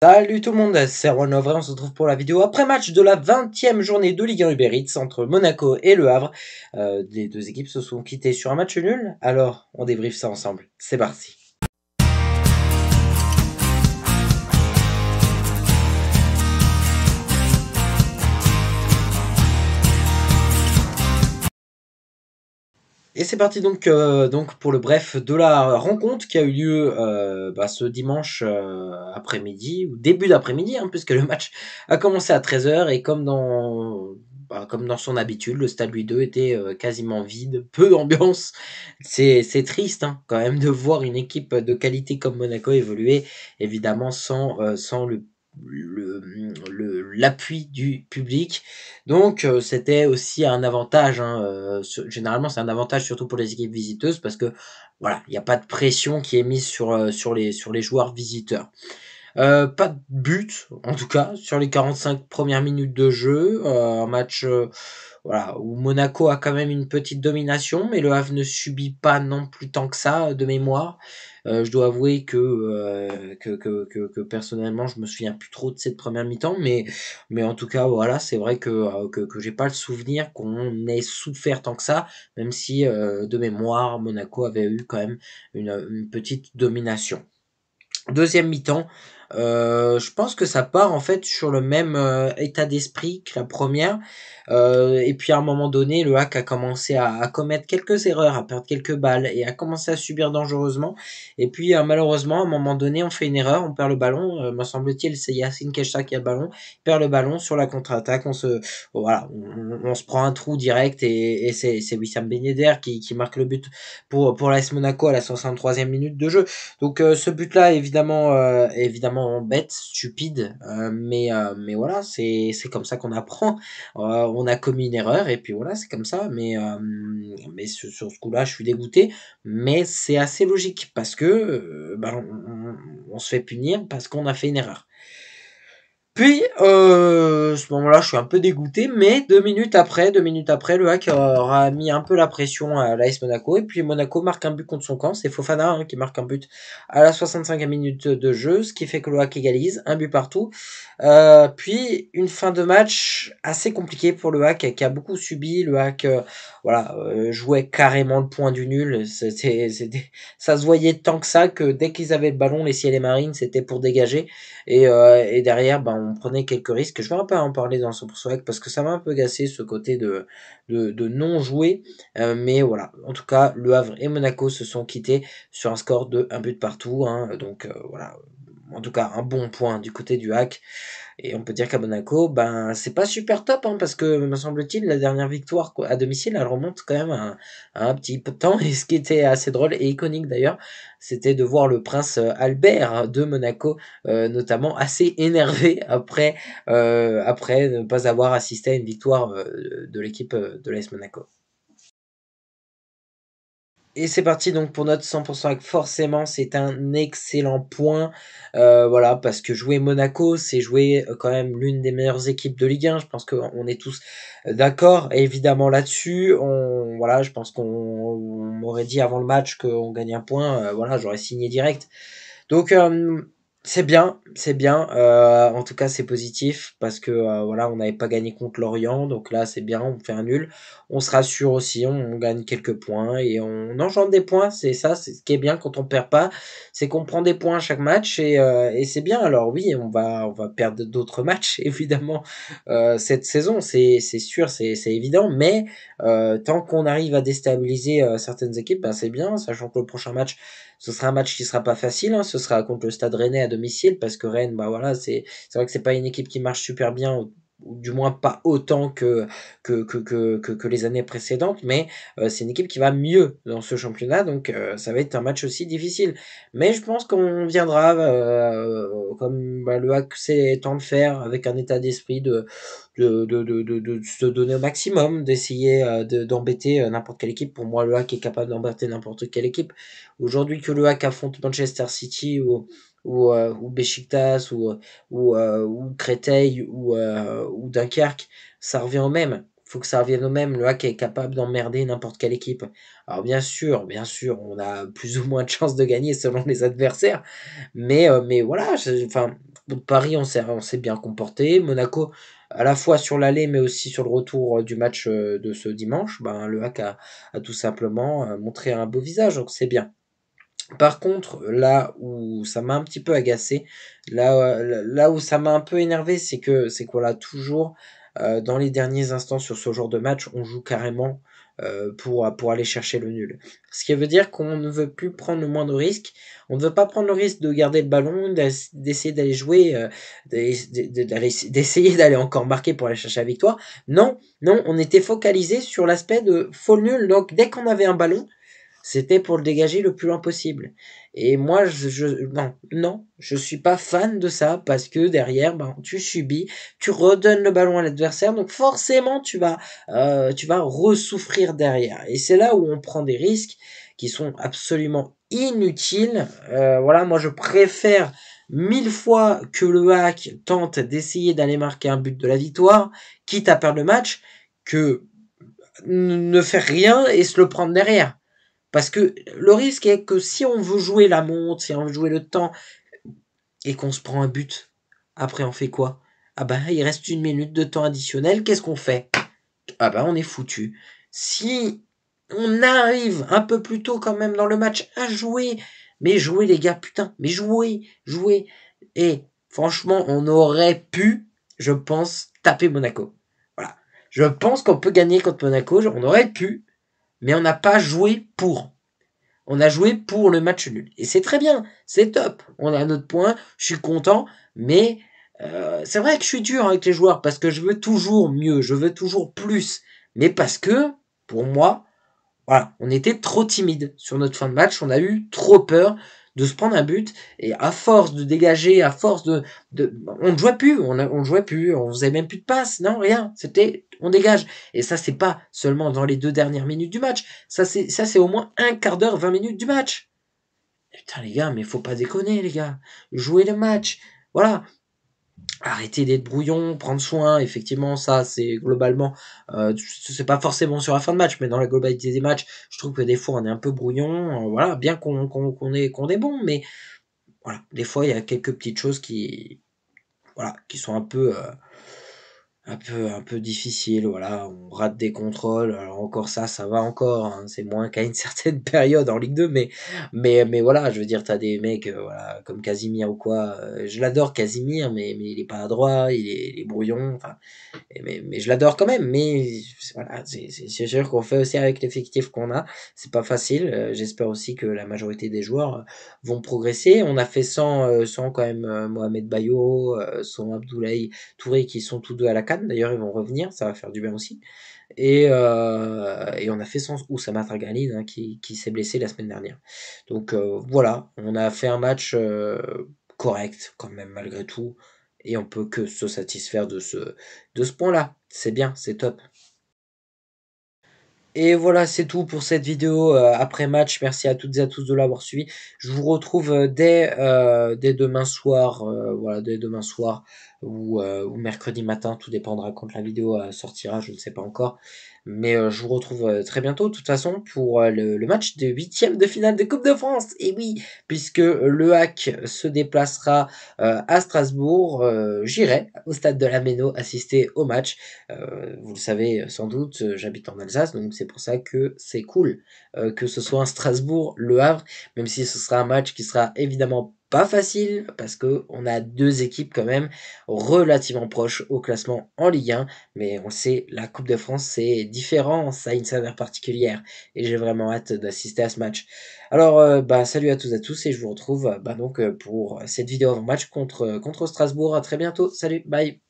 Salut tout le monde, c'est Erwan Lovray, on se retrouve pour la vidéo après-match de la 20e journée de Ligue 1 Uber Eats entre Monaco et Le Havre. Les deux équipes se sont quittées sur un match nul, alors on débriefe ça ensemble. C'est parti. Et c'est parti donc pour le bref de la rencontre qui a eu lieu ce dimanche après-midi, ou début d'après-midi, puisque le match a commencé à 13h et comme dans son habitude, le stade Louis II était quasiment vide, peu d'ambiance. C'est triste quand même de voir une équipe de qualité comme Monaco évoluer, évidemment sans l'appui du public. Donc c'était aussi un avantage. Généralement, c'est un avantage surtout pour les équipes visiteuses parce que voilà, il n'y a pas de pression qui est mise sur les joueurs visiteurs. Pas de but, en tout cas, sur les 45 premières minutes de jeu. Un match voilà, où Monaco a quand même une petite domination, mais le Havre ne subit pas non plus tant que ça, de mémoire. Je dois avouer que personnellement, je me souviens plus trop de cette première mi-temps, mais en tout cas, voilà, c'est vrai que j'ai pas le souvenir qu'on ait souffert tant que ça, même si, de mémoire, Monaco avait eu quand même une petite domination. Deuxième mi-temps, je pense que ça part en fait sur le même état d'esprit que la première. Et puis à un moment donné, le Hack a commencé à commettre quelques erreurs, à perdre quelques balles et à commencer à subir dangereusement. Et puis malheureusement, à un moment donné, on fait une erreur, on perd le ballon. Me semble-t-il, c'est Yacine Keshta qui a le ballon, perd le ballon sur la contre-attaque. On se prend un trou direct et c'est Wissam Ben Yedder qui marque le but pour l'AS Monaco à la 63e minute de jeu. Donc ce but-là, évidemment bête, stupide, mais voilà, c'est comme ça qu'on apprend. On a commis une erreur et puis voilà, c'est comme ça. Mais sur ce coup-là, je suis dégoûté, mais c'est assez logique parce que on se fait punir parce qu'on a fait une erreur. Puis, à ce moment-là, je suis un peu dégoûté, mais 2 minutes après, le Hack aura mis un peu la pression à l'AS Monaco, et puis Monaco marque un but contre son camp, c'est Fofana qui marque un but à la 65e minute de jeu, ce qui fait que le Hack égalise, un but partout. Puis, une fin de match assez compliquée pour le Hack, qui a beaucoup subi. Le Hack jouait carrément le point du nul, ça se voyait tant que ça, que dès qu'ils avaient le ballon, les Ciel et Marines, c'était pour dégager. Et derrière, on prenait quelques risques. Je vais un peu en parler dans le 100% Hack parce que ça m'a un peu gâché ce côté de non jouer. Mais voilà, en tout cas, Le Havre et Monaco se sont quittés sur un score de 1 but partout. Donc voilà, en tout cas, un bon point du côté du Hack. Et on peut dire qu'à Monaco, c'est pas super top, parce que, me semble-t-il, la dernière victoire à domicile, elle remonte quand même à un petit peu de temps. Et ce qui était assez drôle et iconique d'ailleurs, c'était de voir le prince Albert de Monaco, notamment assez énervé après ne pas avoir assisté à une victoire de l'équipe de l'AS Monaco. Et c'est parti donc pour notre 100% Hack. Forcément, c'est un excellent point. Voilà, parce que jouer Monaco, c'est jouer quand même l'une des meilleures équipes de Ligue 1. Je pense qu'on est tous d'accord, évidemment, là-dessus. Voilà, je pense qu'on m'aurait dit avant le match qu'on gagne un point. Voilà, j'aurais signé direct. Donc c'est bien, c'est bien. En tout cas, c'est positif parce que voilà, on n'avait pas gagné contre Lorient, donc là c'est bien, on fait un nul. On se rassure aussi, on gagne quelques points et on engendre des points. C'est ça, c'est ce qui est bien quand on perd pas, c'est qu'on prend des points à chaque match et c'est bien. Alors oui, on va perdre d'autres matchs évidemment cette saison, c'est sûr, c'est évident, mais tant qu'on arrive à déstabiliser certaines équipes, c'est bien, sachant que le prochain match ce sera un match qui sera pas facile, ce sera contre le Stade Rennais à domicile parce que Rennes, voilà, c'est vrai que c'est pas une équipe qui marche super bien, ou du moins pas autant que les années précédentes, mais c'est une équipe qui va mieux dans ce championnat, donc ça va être un match aussi difficile. Mais je pense qu'on viendra, comme le Hack sait tant le faire, avec un état d'esprit de se donner au maximum, d'essayer d'embêter n'importe quelle équipe. Pour moi, le Hack est capable d'embêter n'importe quelle équipe. Aujourd'hui que le Hack affronte Manchester City ou Beşiktaş ou Créteil ou Dunkerque, ça revient au même. faut que ça revienne au même. Le hack est capable d'emmerder n'importe quelle équipe. Alors bien sûr, on a plus ou moins de chances de gagner selon les adversaires, mais voilà, enfin, Paris, on s'est bien comporté. Monaco, à la fois sur l'aller, mais aussi sur le retour du match de ce dimanche, ben, le hack a tout simplement montré un beau visage, donc c'est bien. Par contre, là où ça m'a un petit peu agacé, là où ça m'a un peu énervé, c'est qu'on l'a toujours, dans les derniers instants sur ce genre de match, on joue carrément pour aller chercher le nul. Ce qui veut dire qu'on ne veut plus prendre le moindre risque. On ne veut pas prendre le risque de garder le ballon, d'essayer d'aller jouer, d'essayer d'aller encore marquer pour aller chercher la victoire. Non, non, on était focalisé sur l'aspect de faut le nul. Donc dès qu'on avait un ballon, c'était pour le dégager le plus loin possible. Et moi, non, je suis pas fan de ça parce que derrière, ben, tu subis, tu redonnes le ballon à l'adversaire, donc forcément, tu vas ressouffrir derrière. Et c'est là où on prend des risques qui sont absolument inutiles. Voilà, moi, je préfère 1000 fois que le hack tente d'essayer d'aller marquer un but de la victoire, quitte à perdre le match, que ne faire rien et se le prendre derrière. Parce que le risque est que si on veut jouer la montre, si on veut jouer le temps, et qu'on se prend un but, après on fait quoi? Ah ben il reste 1 minute de temps additionnel, qu'est-ce qu'on fait? Ah ben on est foutu. Si on arrive un peu plus tôt quand même dans le match à jouer, mais jouer les gars, putain, mais jouer. Et franchement, on aurait pu, je pense, taper Monaco. Voilà. Je pense qu'on peut gagner contre Monaco, on aurait pu, mais on n'a pas joué pour. On a joué pour le match nul. Et c'est très bien, c'est top. On a notre point, je suis content, mais c'est vrai que je suis dur avec les joueurs parce que je veux toujours mieux, je veux toujours plus. Mais parce que, pour moi, voilà, on était trop timide sur notre fin de match, on a eu trop peur de se prendre un but, et à force de dégager, à force on ne jouait plus, on jouait plus, on faisait même plus de passes, non, rien, c'était, on dégage. Et ça, c'est pas seulement dans les 2 dernières minutes du match, ça, c'est au moins un quart d'heure, 20 minutes du match. Putain, les gars, mais faut pas déconner, les gars. Jouer le match. Voilà. Arrêter d'être brouillon, prendre soin, effectivement, ça, c'est globalement, c'est pas forcément sur la fin de match, mais dans la globalité des matchs, je trouve que des fois, on est un peu brouillon, voilà, bien qu'on est bon, mais voilà, des fois, il y a quelques petites choses voilà, qui sont un peu difficile, voilà, on rate des contrôles, alors encore ça va encore, hein, c'est moins qu'à une certaine période en Ligue 2, mais voilà, je veux dire, t'as des mecs, voilà, comme Casimir ou quoi, je l'adore Casimir, mais il est pas adroit, il est brouillon, enfin, mais je l'adore quand même, mais voilà, c'est sûr qu'on fait aussi avec l'effectif qu'on a, c'est pas facile, j'espère aussi que la majorité des joueurs vont progresser. On a fait sans quand même Mohamed Bayo, sans Abdoulaye Touré qui sont tous deux à la CAN, d'ailleurs ils vont revenir, ça va faire du bien aussi. Et on a fait sans Oussama Dragali hein, qui s'est blessé la semaine dernière. Donc voilà, on a fait un match correct quand même malgré tout, et on peut que se satisfaire de ce point-là. C'est bien, c'est top. Et voilà, c'est tout pour cette vidéo après match. Merci à toutes et à tous de l'avoir suivi. Je vous retrouve dès demain soir, voilà, dès demain soir ou mercredi matin, tout dépendra quand la vidéo sortira, je ne sais pas encore. Mais je vous retrouve très bientôt, de toute façon, pour le match de huitième de finale de Coupe de France. Et oui, puisque le HAC se déplacera à Strasbourg, j'irai au stade de la Méno assister au match. Vous le savez sans doute, j'habite en Alsace, donc c'est pour ça que c'est cool que ce soit un Strasbourg, Le Havre, même si ce sera un match qui sera évidemment pas facile, parce que on a deux équipes quand même relativement proches au classement en Ligue 1, mais on le sait, la Coupe de France c'est différent, ça a une saveur particulière, et j'ai vraiment hâte d'assister à ce match. Alors, bah, salut à tous et à tous, et je vous retrouve bah, donc pour cette vidéo avant match contre Strasbourg. À très bientôt, salut, bye.